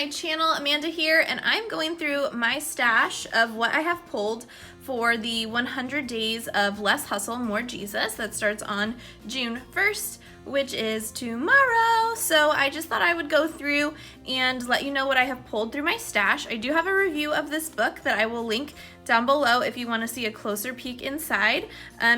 my channel. Amanda here, and I'm going through my stash of what I have pulled for the 100 days of Less Hustle, More Jesus that starts on June 1st, which is tomorrow. So I just thought I would go through and let you know what I have pulled through my stash. I do have a review of this book that I will link down below if you want to see a closer peek inside.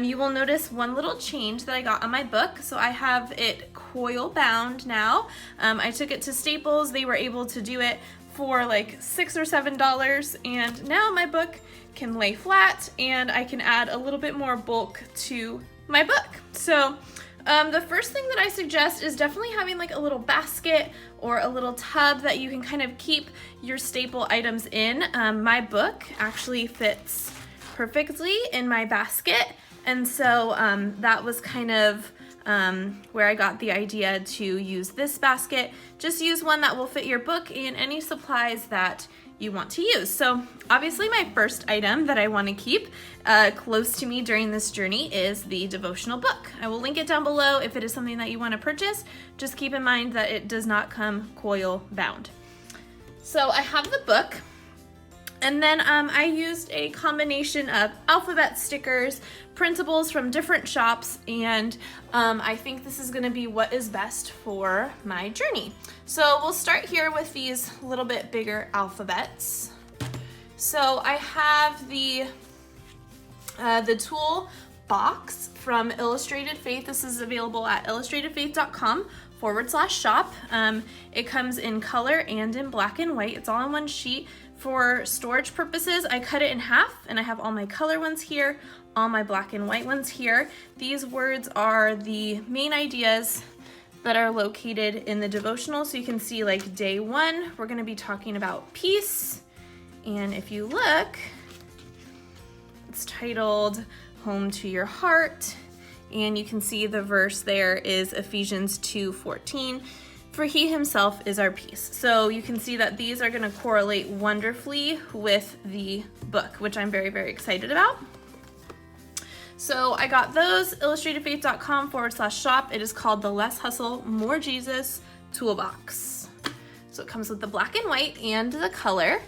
You will notice one little change that I got on my book. So I have it coil bound now. I took it to Staples. They were able to do it for like $6 or $7, and now my book can lay flat and I can add a little bit more bulk to my book. So the first thing that I suggest is definitely having like a little basket or a little tub that you can kind of keep your staple items in. My book actually fits perfectly in my basket, and so that was kind of where I got the idea to use this basket. Just use one that will fit your book and any supplies that you want to use. So obviously my first item that I want to keep close to me during this journey is the devotional book. I will link it down below if it is something that you want to purchase. Just keep in mind that it does not come coil bound. So I have the book, and then I used a combination of alphabet stickers, printables from different shops, and I think this is gonna be what is best for my journey. So we'll start here with these little bit bigger alphabets. So I have the tool box from Illustrated Faith. This is available at illustratedfaith.com/shop. It comes in color and in black and white. It's all on one sheet. For storage purposes, I cut it in half, and I have all my color ones here, all my black and white ones here. These words are the main ideas that are located in the devotional. So you can see like day 1, we're gonna be talking about peace. And if you look, it's titled Home to Your Heart. And you can see the verse there is Ephesians 2:14. For he himself is our peace. So you can see that these are gonna correlate wonderfully with the book, which I'm very, very excited about. So I got those, illustratedfaith.com/shop. It is called the Less Hustle, More Jesus Toolbox. So it comes with the black and white and the color.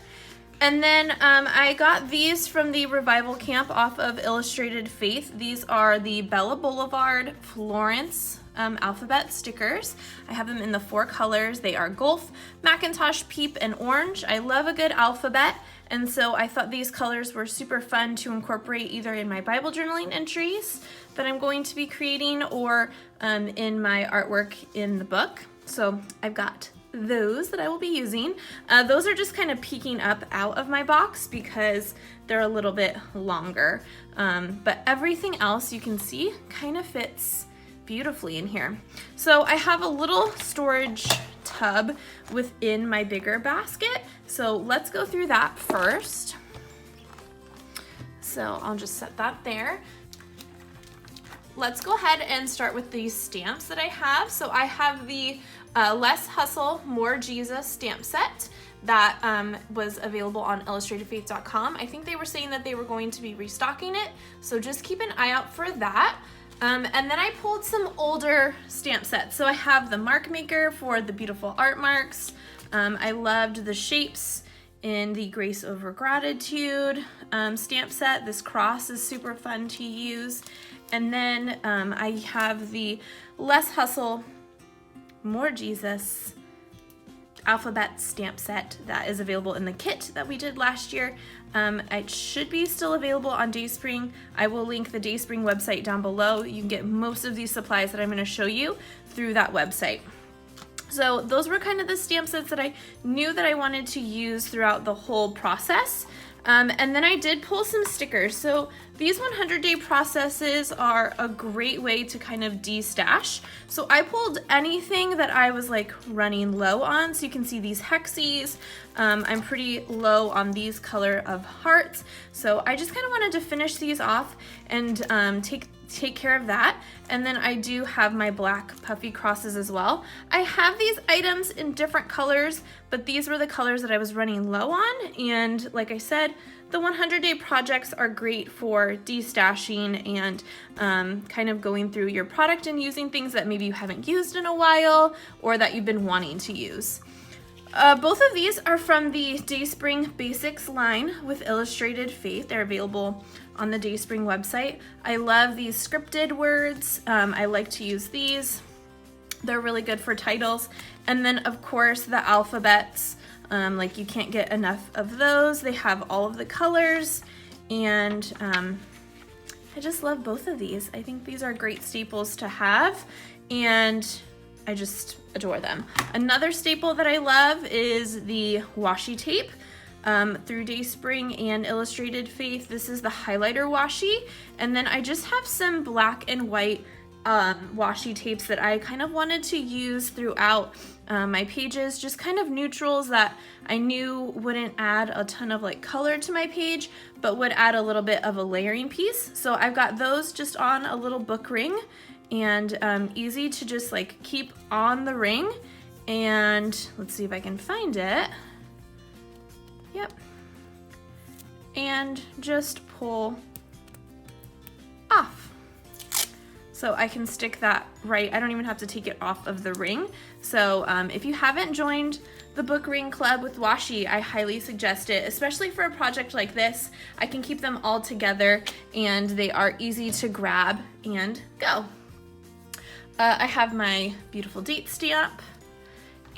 And then I got these from the Revival Camp off of Illustrated Faith. These are the Bella Boulevard Florence alphabet stickers. I have them in the 4 colors. They are Golf, Macintosh, Peep, and Orange. I love a good alphabet, and so I thought these colors were super fun to incorporate either in my Bible journaling entries that I'm going to be creating or in my artwork in the book. So I've got those that I will be using. Those are just kind of peeking up out of my box because they're a little bit longer. But everything else you can see kind of fits beautifully in here. So I have a little storage tub within my bigger basket. So let's go through that first. So I'll just set that there. Let's go ahead and start with these stamps that I have. So I have the Less Hustle, More Jesus stamp set that was available on illustratedfaith.com. I think they were saying that they were going to be restocking it, so just keep an eye out for that. And then I pulled some older stamp sets. So I have the Mark Maker for the beautiful art marks. I loved the shapes in the Grace Over Gratitude stamp set. This cross is super fun to use. And then I have the Less Hustle, More Jesus alphabet stamp set that is available in the kit that we did last year. It should be still available on Dayspring. I will link the Dayspring website down below. You can get most of these supplies that I'm going to show you through that website. So those were kind of the stamp sets that I knew that I wanted to use throughout the whole process. And then I did pull some stickers. So these 100-day processes are a great way to kind of de-stash. So I pulled anything that I was like running low on. So you can see these hexies. I'm pretty low on these color of hearts. So I just kind of wanted to finish these off and take care of that. And then I do have my black puffy crosses as well. I have these items in different colors, but these were the colors that I was running low on. And like I said, the 100-day projects are great for de-stashing and kind of going through your product and using things that maybe you haven't used in a while or that you've been wanting to use. Both of these are from the Dayspring Basics line with Illustrated Faith. They're available on the Dayspring website. I love these scripted words. I like to use these. They're really good for titles. And then of course the alphabets, like you can't get enough of those. They have all of the colors, and I just love both of these. I think these are great staples to have, and I just adore them. Another staple that I love is the washi tape through Dayspring and Illustrated Faith. This is the highlighter washi, and then I just have some black and white washi tapes that I kind of wanted to use throughout my pages, just kind of neutrals that I knew wouldn't add a ton of like color to my page, but would add a little bit of a layering piece. So I've got those just on a little book ring, and easy to just like keep on the ring. And let's see if I can find it. Yep. And just pull off. So I can stick that right, I don't even have to take it off of the ring. So if you haven't joined the Book Ring Club with washi, I highly suggest it, especially for a project like this. I can keep them all together, and they are easy to grab and go. I have my beautiful date stamp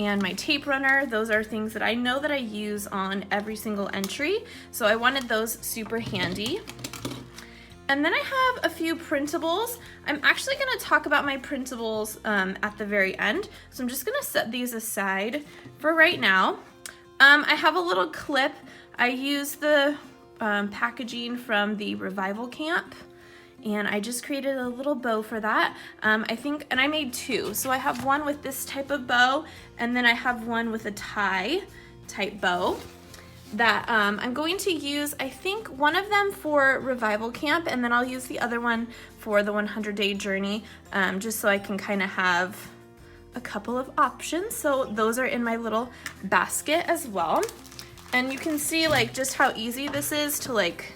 and my tape runner. Those are things that I know that I use on every single entry, so I wanted those super handy. And then I have a few printables. I'm actually gonna talk about my printables at the very end, so I'm just gonna set these aside for right now. I have a little clip. I use the packaging from the Revival Camp, and I just created a little bow for that. I think, and I made two. So I have one with this type of bow, and then I have one with a tie type bow that I'm going to use, I think, one of them for Revival Camp, and then I'll use the other one for the 100-day journey, just so I can kind of have a couple of options. So those are in my little basket as well. And you can see like just how easy this is to like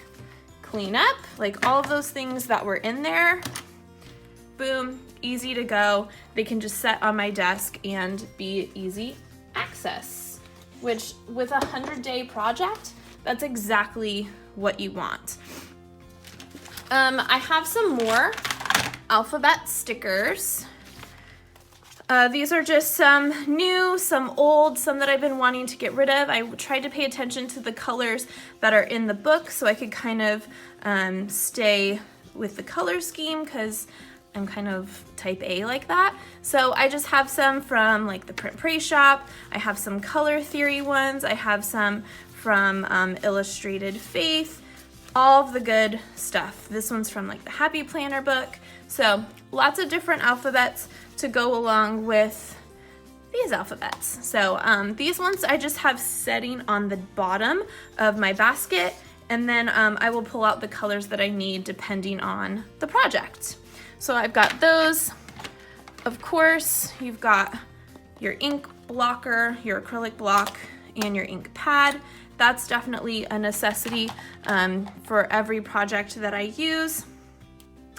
clean up, like all of those things that were in there, boom, easy to go. They can just set on my desk and be easy access, which with a 100-day project, that's exactly what you want. I have some more alphabet stickers. These are just some new, some old, some that I've been wanting to get rid of. I tried to pay attention to the colors that are in the book so I could kind of stay with the color scheme, because I'm kind of type A like that. So I just have some from like the Print Pray shop. I have some color theory ones. I have some from Illustrated Faith, all of the good stuff. This one's from like the Happy Planner book. So lots of different alphabets to go along with these alphabets. So these ones I just have setting on the bottom of my basket, and then I will pull out the colors that I need depending on the project. So I've got those. Of course, you've got your ink blocker, your acrylic block, and your ink pad. That's definitely a necessity for every project that I use.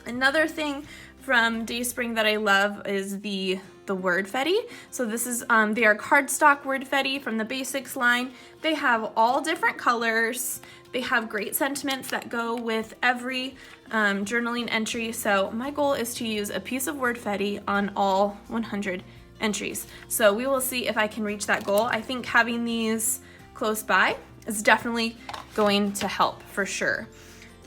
Another thing from Dayspring that I love is the Wordfetti. So this is, they are cardstock Wordfetti from the Basics line. They have all different colors. They have great sentiments that go with every journaling entry. So my goal is to use a piece of Wordfetti on all 100 entries. So we will see if I can reach that goal. I think having these close by is definitely going to help for sure.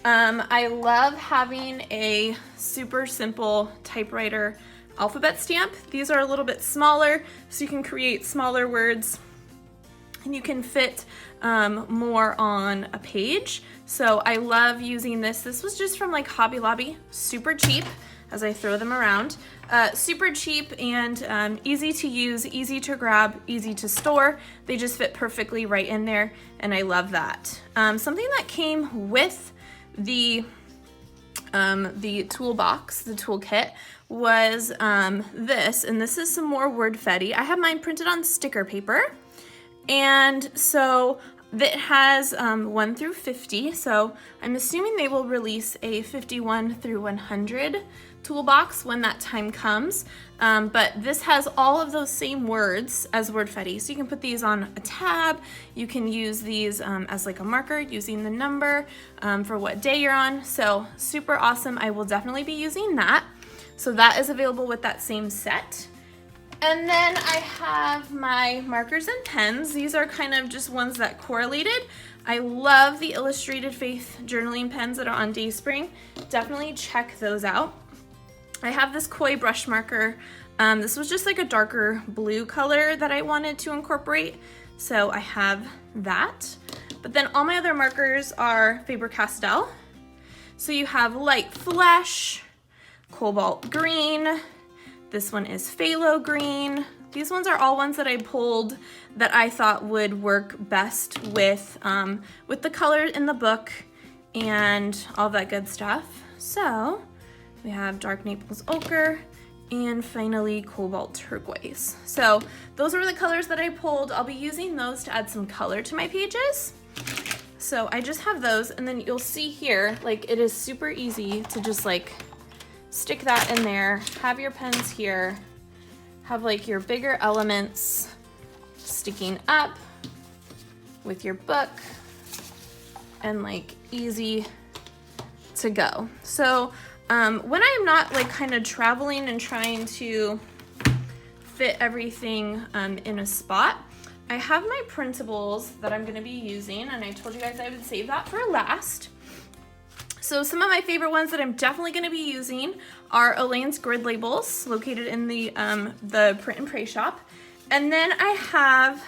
I love having a super simple typewriter alphabet stamp. These are a little bit smaller, so you can create smaller words and you can fit more on a page. So I love using this. This was just from like Hobby Lobby, super cheap as I throw them around. Super cheap and easy to use, easy to grab, easy to store. They just fit perfectly right in there, and I love that. Something that came with the toolbox, the toolkit, was this, and this is some more Wordfetti. I have mine printed on sticker paper, and so it has 1 through 50, so I'm assuming they will release a 51 through 100 toolbox when that time comes. But this has all of those same words as Wordfetti. So you can put these on a tab. You can use these as like a marker using the number for what day you're on. So super awesome. I will definitely be using that. So that is available with that same set. And then I have my markers and pens. These are kind of just ones that correlated. I love the Illustrated Faith journaling pens that are on Dayspring. Definitely check those out. I have this Koi brush marker. This was just like a darker blue color that I wanted to incorporate. So I have that. But then all my other markers are Faber-Castell. So you have Light Flesh, Cobalt Green. This one is Phthalo Green. These ones are all ones that I pulled that I thought would work best with the color in the book and all that good stuff. So we have Dark Naples Ochre and finally Cobalt Turquoise. So those are the colors that I pulled. I'll be using those to add some color to my pages. So I just have those, and then you'll see here, like, it is super easy to just like stick that in there, have your pens here, have like your bigger elements sticking up with your book, and like easy to go. So when I am not like kind of traveling and trying to fit everything in a spot, I have my printables that I'm gonna be using, and I told you guys I would save that for last. So some of my favorite ones that I'm definitely going to be using are Elaine's grid labels, located in the Print and Pray shop. And then I have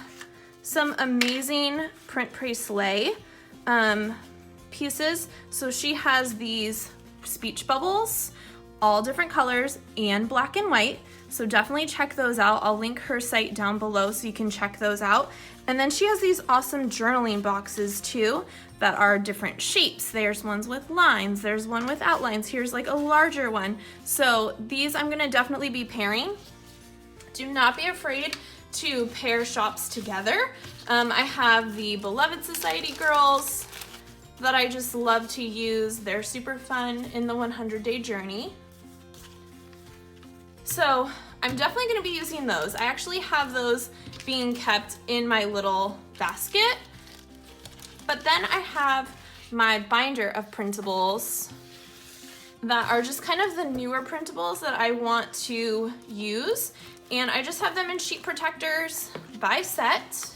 some amazing Print, Pray, Slay pieces. So she has these speech bubbles, all different colors and black and white. So definitely check those out. I'll link her site down below so you can check those out. And then she has these awesome journaling boxes too that are different shapes. There's ones with lines, there's one with outlines. Here's like a larger one. So these I'm gonna definitely be pairing. Do not be afraid to pair shops together. I have the Beloved Society girls that I just love to use. They're super fun in the 100-day journey. So I'm definitely gonna be using those. I actually have those being kept in my little basket. But then I have my binder of printables that are just kind of the newer printables that I want to use. And I just have them in sheet protectors by set.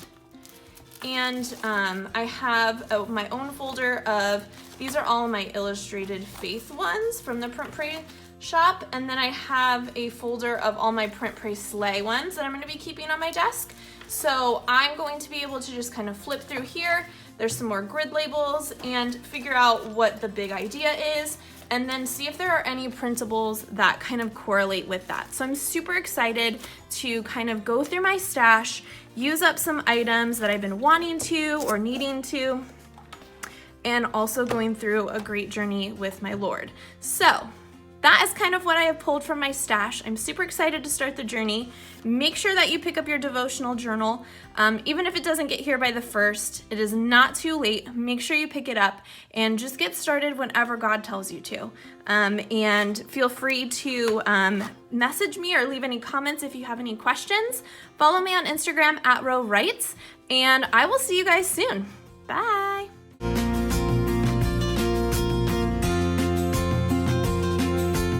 And I have my own folder of, these are all my Illustrated Faith ones from the Print Pray shop. And then I have a folder of all my Print Pray Slay ones that I'm gonna be keeping on my desk. So I'm going to be able to just kind of flip through here. There's some more grid labels and figure out what the big idea is, and then see if there are any printables that kind of correlate with that. So I'm super excited to kind of go through my stash, use up some items that I've been wanting to or needing to, and also going through a great journey with my Lord. So that is kind of what I have pulled from my stash. I'm super excited to start the journey. Make sure that you pick up your devotional journal. Even if it doesn't get here by the 1st, it is not too late. Make sure you pick it up and just get started whenever God tells you to. And feel free to message me or leave any comments if you have any questions. Follow me on Instagram @RowWrites, and I will see you guys soon. Bye.